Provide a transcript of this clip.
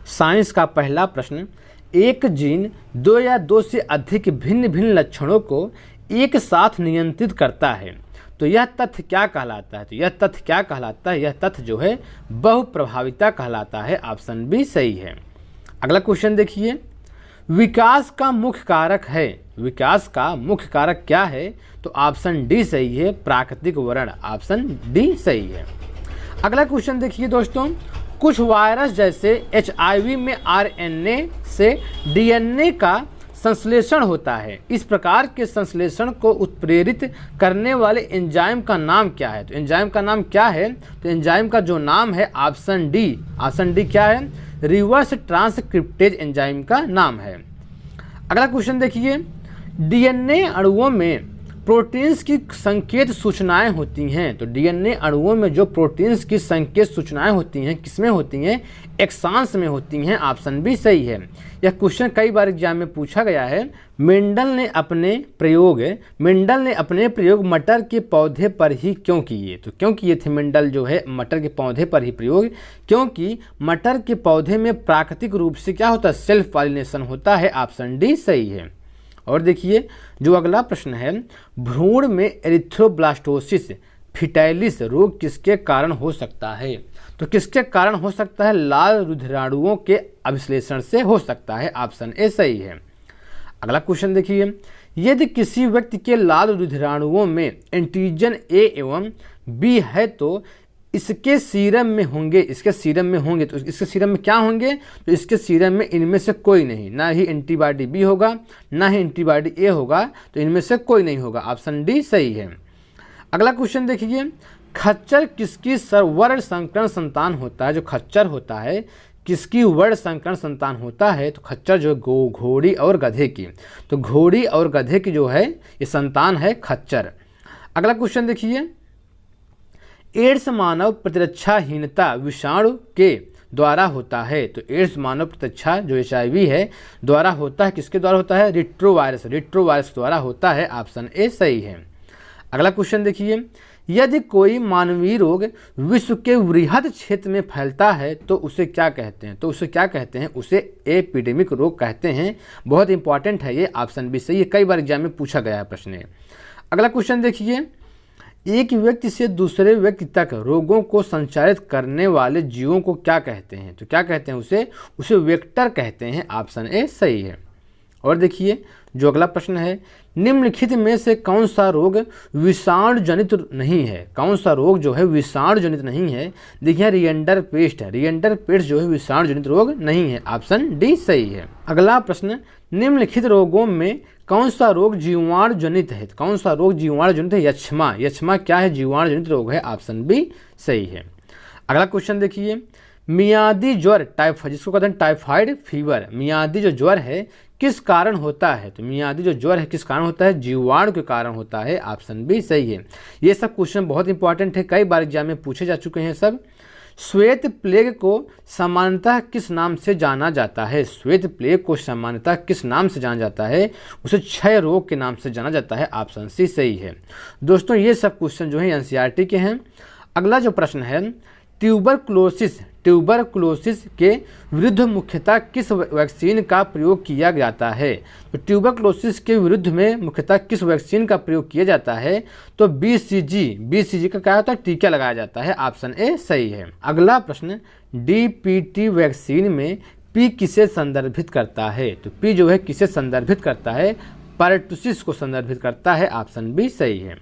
Science का पहला प्रश्न, एक जीन दो या दो से अधिक भिन्न भिन्न लक्षणों को एक साथ नियंत्रित करता है तो यह तथ्य क्या कहलाता है? तो यह तथ्य क्या कहलाता है? यह तथ्य जो है बहुप्रभाविता कहलाता है। ऑप्शन बी सही है। अगला क्वेश्चन देखिए, विकास का मुख्य कारक है, विकास का मुख्य कारक क्या है? तो ऑप्शन डी सही है, प्राकृतिक वर्ण। ऑप्शन डी सही है। अगला क्वेश्चन देखिए दोस्तों, कुछ वायरस जैसे HIV में RNA से DNA का संश्लेषण होता है, इस प्रकार के संश्लेषण को उत्प्रेरित करने वाले एंजाइम का नाम क्या है? तो एंजाइम का नाम क्या है? तो एंजाइम का जो नाम है ऑप्शन डी क्या है? रिवर्स ट्रांसक्रिप्टेज एंजाइम का नाम है। अगला क्वेश्चन देखिए, DNA अणुओं में प्रोटीन्स की संकेत सूचनाएं होती हैं, तो DNA अणुओं में जो प्रोटीन्स की संकेत सूचनाएं होती हैं किसमें होती हैं? एक्सॉन्स में होती हैं। ऑप्शन बी सही है। यह क्वेश्चन कई बार एग्जाम में पूछा गया है। मेंडल ने अपने प्रयोग मटर के पौधे पर ही क्यों किए? तो क्यों किए थे मेंडल जो है मटर के पौधे पर ही प्रयोग? क्योंकि मटर के पौधे में प्राकृतिक रूप से क्या होता है? सेल्फ पॉलिनेशन होता है। ऑप्शन डी सही है। और देखिए जो अगला प्रश्न है, भ्रूण में एरिथ्रोब्लास्टोसिस फिटैलिस रोग किसके कारण हो सकता है? तो किसके कारण हो सकता है? लाल रुधिराणुओं के अभिश्लेषण से हो सकता है। ऑप्शन ए सही है। अगला क्वेश्चन देखिए, यदि किसी व्यक्ति के लाल रुधिराणुओं में एंटीजन ए एवं बी है तो इसके सीरम में होंगे, तो इसके सीरम में क्या होंगे? तो इसके सीरम में इनमें से कोई नहीं, ना ही एंटीबॉडी बी होगा ना ही एंटीबॉडी ए होगा, तो इनमें से कोई नहीं होगा। ऑप्शन डी सही है। अगला क्वेश्चन देखिए, खच्चर किसकी वर्ण संकरण संतान होता है? जो खच्चर होता है किसकी वर्ण संकरण संतान होता है? तो खच्चर जो घोड़ी और गधे की, तो घोड़ी और गधे की जो है ये संतान है खच्चर। अगला क्वेश्चन देखिए, एड्स मानव प्रतिरक्षाहीनता विषाणु के द्वारा होता है, तो एड्स मानव प्रतिरक्षा जो HIV है द्वारा होता है, किसके द्वारा होता है? रिट्रोवायरस द्वारा होता है। ऑप्शन ए सही है। अगला क्वेश्चन देखिए, यदि कोई मानवीय रोग विश्व के वृहद क्षेत्र में फैलता है तो उसे क्या कहते हैं? तो उसे क्या कहते हैं? उसे एपिडेमिक रोग कहते हैं। बहुत इंपॉर्टेंट है ये। ऑप्शन बी सही है, कई बार एग्जाम में पूछा गया है प्रश्न। अगला क्वेश्चन देखिए, एक व्यक्ति से दूसरे व्यक्ति तक रोगों को संचारित करने वाले जीवों को क्या कहते हैं? तो क्या कहते हैं? उसे वेक्टर कहते हैं। ऑप्शन ए सही है। और देखिए जो अगला प्रश्न है, निम्नलिखित में से कौन सा रोग विषाणु जनित नहीं है? कौन सा रोग जो है विषाणु जनित नहीं है? देखिए रिएंडर पेस्ट जो है विषाणु जनित रोग नहीं है। ऑप्शन डी सही है। अगला प्रश्न, निम्नलिखित रोगों में कौन सा रोग जीवाणु जनित है? कौन सा रोग जीवाणु जनित है? यक्ष्मा क्या है? जीवाणु जनित रोग है। ऑप्शन बी सही है। अगला क्वेश्चन देखिए, मियादी ज्वर जिसको कहते हैं टाइफाइड फीवर, मियादी जो ज्वर है किस कारण होता है? तो मियादी जो ज्वर है किस कारण होता है? जीवाणु के कारण होता है। ऑप्शन बी सही है। ये सब क्वेश्चन बहुत इंपॉर्टेंट है, कई बार एग्जाम में पूछे जा चुके हैं सब। श्वेत प्लेग को सामान्यतः किस नाम से जाना जाता है? श्वेत प्लेग को सामान्यतः किस नाम से जाना जाता है? उसे क्षय रोग के नाम से जाना जाता है। ऑप्शन सी सही है। दोस्तों ये सब क्वेश्चन जो है NCERT के हैं। अगला जो प्रश्न है, ट्यूबरकुलोसिस के विरुद्ध मुख्यतः किस वैक्सीन का प्रयोग किया जाता है? तो ट्यूबरकुलोसिस के विरुद्ध में मुख्यतः किस वैक्सीन का प्रयोग किया जाता है? तो BCG का क्या होता है? टीका लगाया जाता है। ऑप्शन ए सही है। अगला प्रश्न, DPT वैक्सीन में P किसे संदर्भित करता है? तो P जो है किसे संदर्भित करता है? परटुसिस को संदर्भित करता है। ऑप्शन बी सही है।